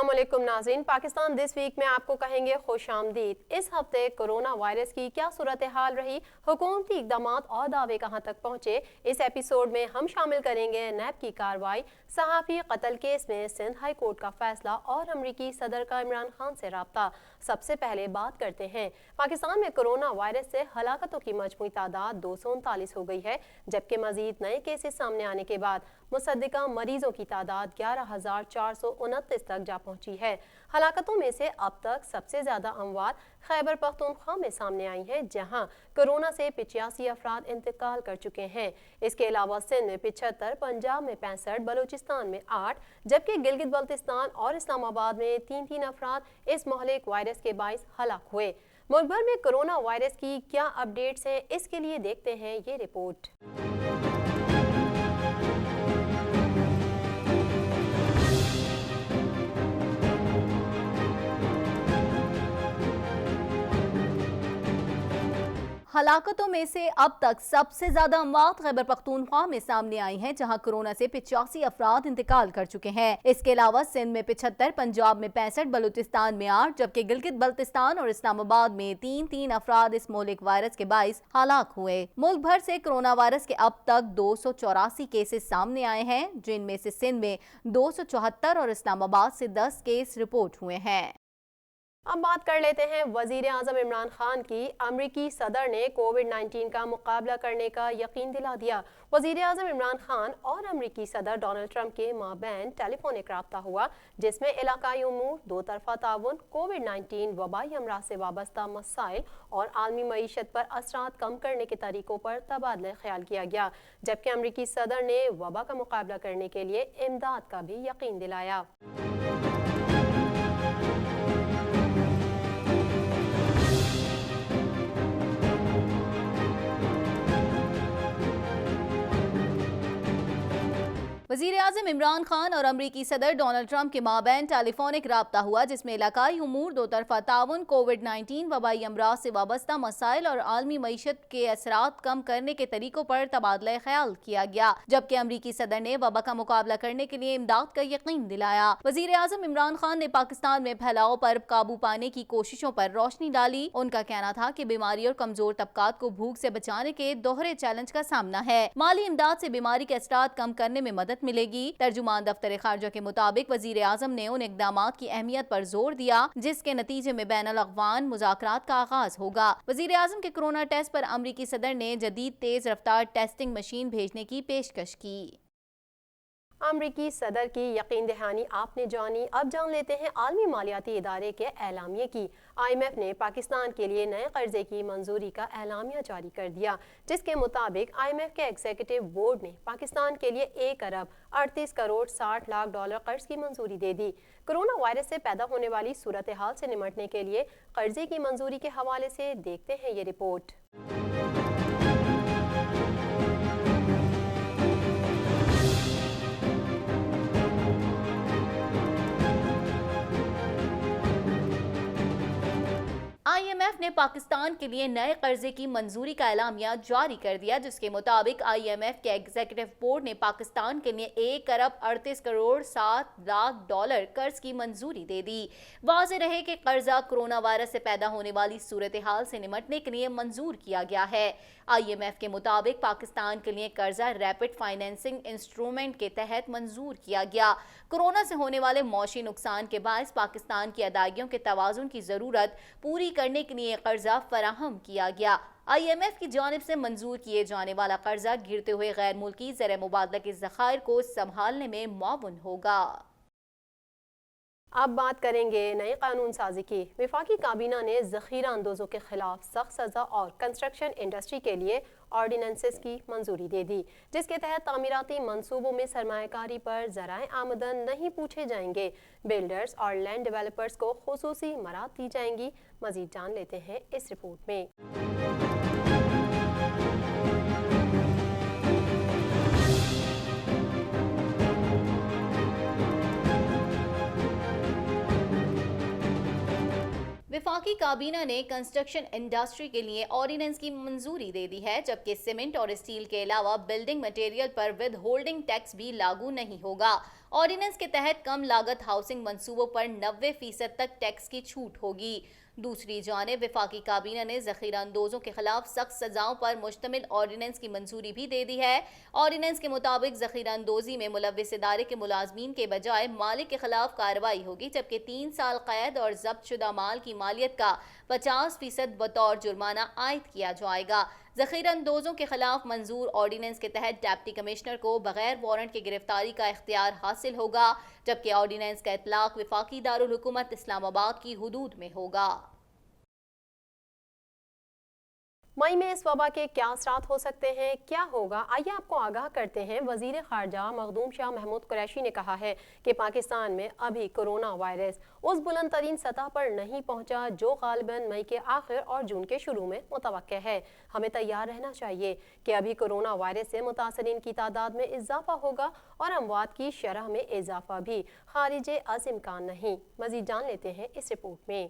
अस्सलाम वालेकुम नाज़रीन। पाकिस्तान दिस वीक में आपको कहेंगे खुश आमदीद। इस हफ्ते कोरोना वायरस की क्या सूरत हाल रही, हुकूमती इक़दामात और दावे कहाँ तक पहुँचे, इस एपिसोड में हम शामिल करेंगे नैब की कार्रवाई, सहाफ़ी कत्ल केस में सिंध हाई कोर्ट का फैसला और अमरीकी सदर का इमरान खान से रब्ता। सबसे पहले बात करते हैं पाकिस्तान में कोरोना वायरस से हलाकतों की मजमूई तादाद 239 हो गई है, जबकि मजीद नए केसेस सामने आने के बाद मुसद्दिका मरीजों की तादाद 11,429 तक जा पहुंची है। हलाकतों में से अब तक सबसे ज्यादा अमवात खैबर पख्तूनख्वा में सामने आई हैं, जहां कोरोना से 85 अफराद इंतकाल कर चुके हैं। इसके अलावा सिंध में 75, पंजाब में 65, बलूचिस्तान में 8, जबकि गिलगित बल्तिस्तान और इस्लामाबाद में 3 अफराद इस महलिक वायरस के बाइस हलाक हुए। मुल्क भर में कोरोना वायरस की क्या अपडेट्स हैं, इसके लिए देखते हैं ये रिपोर्ट। हलाकतों में से अब तक सबसे ज्यादा अमवात खैबर पख्तूनख्वा में सामने आई हैं, जहां कोरोना से 85 अफराद इंतकाल कर चुके हैं। इसके अलावा सिंध में 75, पंजाब में 65, बलूचिस्तान में 8, जबकि गिलगित बल्तिस्तान और इस्लामाबाद में 3 अफराद इस मौलिक वायरस के बाइस हलाक हुए। मुल्क भर से कोरोना वायरस के अब तक 284 केसेस सामने आए हैं, जिनमें से सिंध में 274 और इस्लामाबाद से 10 केस रिपोर्ट हुए हैं। अब बात कर लेते हैं वजीर आजम इमरान खान की। अमरीकी सदर ने कोविड-19 का मुकाबला करने का यकीन दिला दिया। वजीर आजम इमरान खान और अमरीकी सदर डोनाल्ड ट्रंप के माबैन टेलीफोनिक राब्ता हुआ, जिसमें इलाकाई उमूर, दो तरफा ताउन, कोविड-19 वबाई अमराज से वाबस्ता मसाइल और आलमी मईशत पर असरात कम करने के तरीकों पर तबादला ख्याल किया गया। जबकि अमरीकी सदर ने वबा का मुकाबला करने के लिए इमदाद का भी यकीन दिलाया। वज़ीर आज़म इमरान खान और अमरीकी सदर डोनाल्ड ट्रंप के माबैन टेलीफोनिक राब्ता हुआ, जिसमें इलाकाई उमूर, दो तरफा ताउन, कोविड-19 वबाई अमराज से वाबस्ता मसाइल और आलमी मईशत के असरात कम करने के तरीकों पर तबादला ख्याल किया गया। जबकि अमरीकी सदर ने वबा का मुकाबला करने के लिए इमदाद का यकीन दिलाया। वज़ीर आज़म इमरान खान ने पाकिस्तान में फैलाव पर काबू पाने की कोशिशों पर रोशनी डाली। उनका कहना था कि बीमारी और कमजोर तबकात को भूख से बचाने के दोहरे चैलेंज का सामना है। माली इमदाद से बीमारी के असरात कम करने में मदद मिलेगी। तर्जुमान दफ्तर खारजा के मुताबिक वजीर आजम ने उन इक़दामात की अहमियत पर जोर दिया, जिसके नतीजे में बैनुल अक़वाम मुज़ाकरात का आगाज होगा। वजीर आजम के कोरोना टेस्ट पर अमरीकी सदर ने जदीद तेज रफ्तार टेस्टिंग मशीन भेजने की पेशकश की। अमरीकी सदर की यकीन दहानी आपने जानी। अब जान लेते हैं आलमी मालियाती इदारे के एलामिये की। IMF ने पाकिस्तान के लिए नए कर्जे की मंजूरी का एलामिया जारी कर दिया, जिसके मुताबिक IMF के एग्जीक्यूटिव बोर्ड ने पाकिस्तान के लिए 1 अरब 38 करोड़ 60 लाख डॉलर कर्ज की मंजूरी दे दी। कोरोना वायरस से पैदा होने वाली सूरत हाल से निमटने के लिए कर्जे की मंजूरी के हवाले से देखते हैं ये रिपोर्ट। IMF ने पाकिस्तान के लिए नए कर्जे की मंजूरी का एलामिया जारी कर दिया, जिसके मुताबिक IMF के एग्जीक्यूटिव बोर्ड ने पाकिस्तान के लिए 1 अरब 38 करोड़ 7 लाख डॉलर कर्ज की मंजूरी दे दी। वाज़ेह रहे कि कर्जा कोरोना वायरस से पैदा होने वाली सूरत हाल से निमटने के लिए मंजूर किया गया है। IMF के मुताबिक पाकिस्तान के लिए कर्जा रैपिड फाइनेंसिंग इंस्ट्रूमेंट के तहत मंजूर किया गया। कोरोना से होने वाले मौशी नुकसान के बायस पाकिस्तान की अदायगियों के तवाज़ुन की जरूरत पूरी करने के लिए कर्जा फराहम किया गया। IMF की जानिब से मंजूर किए जाने वाला कर्जा गिरते हुए गैर मुल्की ज़र मुबादला के ज़खायर को संभालने में मुआवन होगा। अब बात करेंगे नए कानून साजी की। वफाकी काबीना ने ज़ख़ीरा अंदोज़ों के खिलाफ सख्त सज़ा और कंस्ट्रक्शन इंडस्ट्री के लिए ऑर्डिनेंसेस की मंजूरी दे दी, जिसके तहत तामीराती मंसूबों में सरमायाकारी पर ज़राए आमदन नहीं पूछे जाएंगे। बिल्डर्स और लैंड डेवलपर्स को खुसूसी मराद दी जाएंगी। मज़ीद जान लेते हैं इस रिपोर्ट में। वफाकी वफाकी काबीना ने कंस्ट्रक्शन इंडस्ट्री के लिए ऑर्डिनेंस की मंजूरी दे दी है, जबकि सीमेंट और स्टील के अलावा बिल्डिंग मटेरियल पर विद होल्डिंग टैक्स भी लागू नहीं होगा। ऑर्डिनेंस के तहत कम लागत हाउसिंग मंसूबों पर 90% तक टैक्स की छूट होगी। दूसरी जानिब वफाकी काबीना ने ज़ख़ीरा अंदोज़ों के खिलाफ सख्त सजाओं पर मुश्तमिल ऑर्डिनेंस की मंजूरी भी दे दी है। ऑर्डिनेंस के मुताबिक ज़ख़ीरा अंदोज़ी में मुलव्विस इदारे के मुलाजमीन के बजाय मालिक के खिलाफ कार्रवाई होगी, जबकि 3 साल कैद और जब्त शुदा माल की मालियत का 50% बतौर जुर्माना आयद किया जाएगा। ज़ख़ीरा अंदोज़ों के खिलाफ मंजूर ऑर्डिनेंस के तहत डिप्टी कमिश्नर को बगैर वारंट की गिरफ्तारी का इख्तियार हासिल होगा, जबकि ऑर्डिनेंस का इतलाक वफाकी दारुल हुकूमत इस्लामाबाद की हुदूद में होगा। मई में इस वबा के क्या असरात हो सकते हैं, क्या होगा, आइए आपको आगाह करते हैं। वज़ीर ख़ारजा मखदूम शाह महमूद कुरैशी ने कहा है कि पाकिस्तान में अभी कोरोना वायरस उस बुलंद तरीन सतह पर नहीं पहुंचा जो ग़ालिबन मई के आखिर और जून के शुरू में मुतवक्के है। हमें तैयार रहना चाहिए कि अभी कोरोना वायरस से मुतासरीन की तादाद में इजाफा होगा और अमवात की शरह में इजाफा भी खारिज अज़ इम्कान नहीं। मज़ीद जान लेते हैं इस रिपोर्ट में।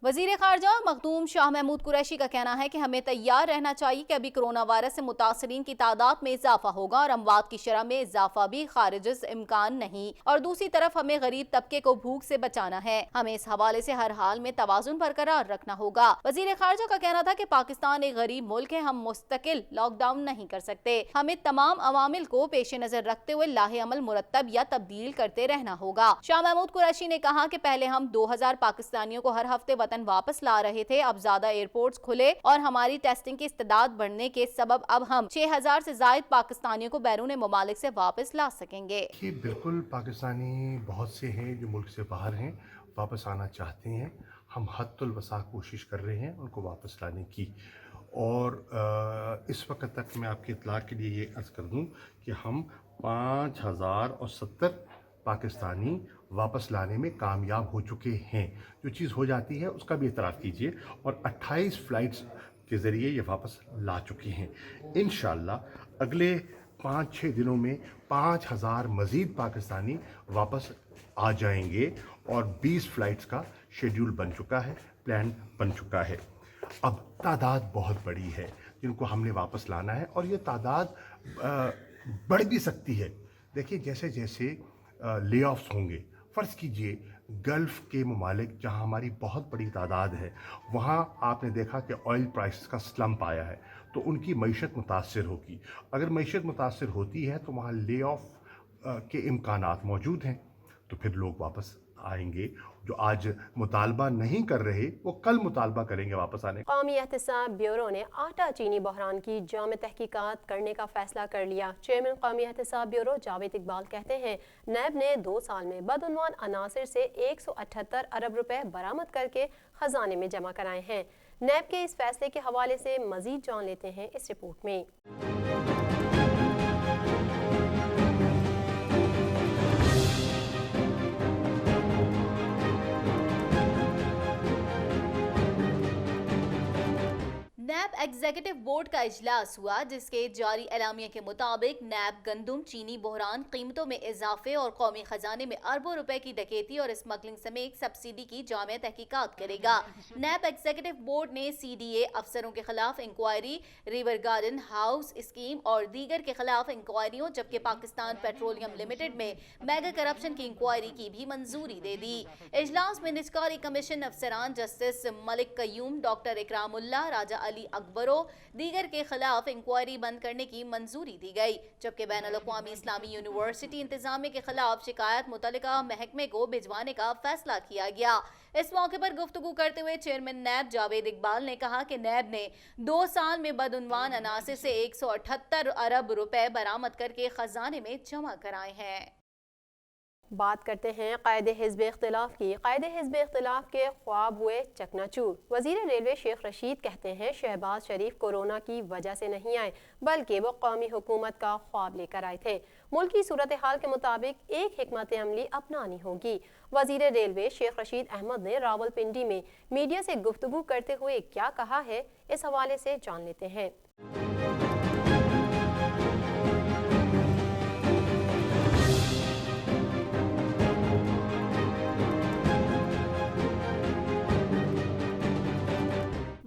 वज़ीर ख़ारजा मखदूम शाह महमूद कुरैशी का कहना है कि हमें तैयार रहना चाहिए कि अभी कोरोना वायरस से मुतासरीन की तादाद में इजाफा होगा और अमवात की शरह में इजाफा भी खारिज इम्कान नहीं। और दूसरी तरफ हमें गरीब तबके को भूख से बचाना है। हमें इस हवाले से हर हाल में तवाज़ुन बरकरार रखना होगा। वज़ीर ख़ारजा का कहना था कि पाकिस्तान एक गरीब मुल्क है, हम मुस्तकिल लॉकडाउन नहीं कर सकते। हमें तमाम अवामिल को पेश नजर रखते हुए लाहे अमल मुरतब या तब्दील करते रहना होगा। शाह महमूद कुरैशी ने कहा कि पहले हम 2000 पाकिस्तानियों को हर हफ्ते वतन वापस ला रहे थे, अब ज्यादा एयरपोर्ट्स खुले और हमारी टेस्टिंग की इस्तेदाद बढ़ने के सबब अब हम 6000 से ज्यादा पाकिस्तानियों को बैरून मुमालिक से वापस ला सकेंगे। बिल्कुल पाकिस्तानी बहुत से हैं जो मुल्क से बाहर हैं, वापस आना चाहते हैं। हम हद्दुल वसा कोशिश कर रहे हैं उनको वापस लाने की। और इस वक्त तक मैं आपकी इत्तला के लिए ये अर्ज़ कर दूं कि हम 5070 पाकिस्तानी वापस लाने में कामयाब हो चुके हैं। जो चीज़ हो जाती है उसका भी इतराफ़ कीजिए। और 28 फ़्लाइट्स के ज़रिए ये वापस ला चुके हैं। इंशाअल्लाह अगले 5-6 दिनों में 5000 मज़ीद पाकिस्तानी वापस आ जाएंगे और 20 फ़्लाइट्स का शेड्यूल बन चुका है, प्लान बन चुका है। अब तादाद बहुत बड़ी है जिनको हमने वापस लाना है और ये तादाद बढ़ भी सकती है। देखिए जैसे जैसे ले ऑफ्स होंगे, फ़र्ज़ कीजिए गल्फ़ के ममालिक जहाँ हमारी बहुत बड़ी तादाद है, वहाँ आपने देखा कि ऑयल प्राइस का स्लम्प आया है तो उनकी मईशत मुतासर होगी। अगर मईशत मुतासर होती है तो वहाँ ले ऑफ के इम्कानात मौजूद हैं, तो फिर लोग वापस आएंगे। जो आज मुतालबा नहीं कर रहे वो कल मुतालबा करेंगे वापस आने। कौमी एहतसाब ब्यूरो ने आटा चीनी बहरान की जामे तहकीकात करने का फैसला कर लिया। चेयरमैन कौमी एहतसाब ब्यूरो जावेद इकबाल कहते हैं नैब ने 2 साल में बदउनवान अनासिर से 178 अरब रुपए बरामद करके खजाने में जमा कराए हैं। नैब के इस फैसले के हवाले से मजीद जान लेते हैं इस रिपोर्ट में। नैब एग्जीक्यूटिव बोर्ड का इजलास हुआ जिसके जारी एलामिया के मुताबिक नैब गंदम चीनी बहरान कीमतों में इजाफे और कौमी खजाने में अरबों रुपए की डकैती और स्मगलिंग समेत सब्सिडी की जामे तहकीकात करेगा। नैब एग्जीक्यूटिव बोर्ड ने CDA अफसरों के खिलाफ inquiry, river garden house scheme और दीगर के खिलाफ इंक्वायरियों, जबकि पाकिस्तान पेट्रोलियम लिमिटेड में मेगा करप्शन की इंक्वायरी की भी मंजूरी दे दी। इजलास में निजकारी कमीशन अफसरान जस्टिस मलिक कयूम, डॉक्टर इकरामुल्लाह, राजा अली अकबरो दीगर के खिलाफ इंक्वायरी बंद करने की मंजूरी दी गई, जबकि बैनुल-अक़वामी इस्लामी यूनिवर्सिटी इंतजामिया के खिलाफ शिकायत मुतल्लिका महकमे को भिजवाने का फैसला किया गया। इस मौके पर गुफ्तगू करते हुए चेयरमैन नैब जावेद इकबाल ने कहा कि नैब ने 2 साल में बदउनवान अनासिर से 178 अरब रुपए बरामद करके खजाने में जमा कराए हैं। बात करते हैं कायदे हिज़्ब इख्तिलाफ की। कायदे हिज़्ब इख्तिलाफ के ख्वाब हुए चकनाचूर। वज़ीर रेलवे शेख रशीद कहते हैं शहबाज शरीफ कोरोना की वजह से नहीं आए बल्कि वो कौमी हुकूमत का ख्वाब लेकर आए थे। मुल्क की सूरत हाल के मुताबिक एक हिकमत अमली अपनानी होगी। वजीर रेलवे शेख रशीद अहमद ने रावलपिंडी में मीडिया से गुफ्तगू करते हुए क्या कहा है, इस हवाले से जान लेते हैं।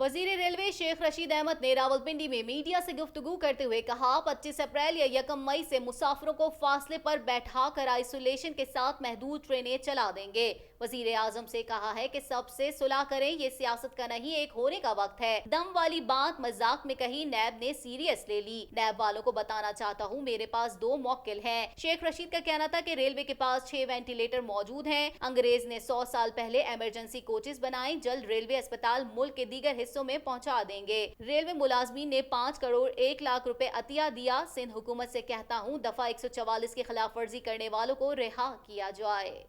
वजीर रेलवे शेख रशीद अहमद ने रावलपिंडी में मीडिया से गुफ्तगू करते हुए कहा, 25 अप्रैल या 1 मई से मुसाफिरों को फासले पर बैठा कर आइसोलेशन के साथ महदूद ट्रेनें चला देंगे। वजीर आजम से कहा है कि सबसे सुलह करें, ये सियासत का नहीं एक होने का वक्त है। दम वाली बात मजाक में कही, नैब ने सीरियस ले ली। नैब वालों को बताना चाहता हूँ, मेरे पास 2 मौक्किल हैं। शेख रशीद का कहना था कि रेलवे के पास 6 वेंटिलेटर मौजूद हैं। अंग्रेज ने 100 साल पहले इमरजेंसी कोचेस बनाए, जल्द रेलवे अस्पताल मुल्क के दीगर हिस्सों में पहुंचा देंगे। रेलवे मुलाजमीन ने 5 करोड़ 1 लाख रुपए अतिया दिया। सिंध हुकूमत से कहता हूँ, दफा 144 की खिलाफ वर्जी करने वालों को रिहा किया जाए।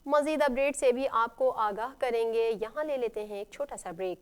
मजीद अपडेट से भी आपको आगाह करेंगे, यहाँ ले लेते हैं एक छोटा सा ब्रेक।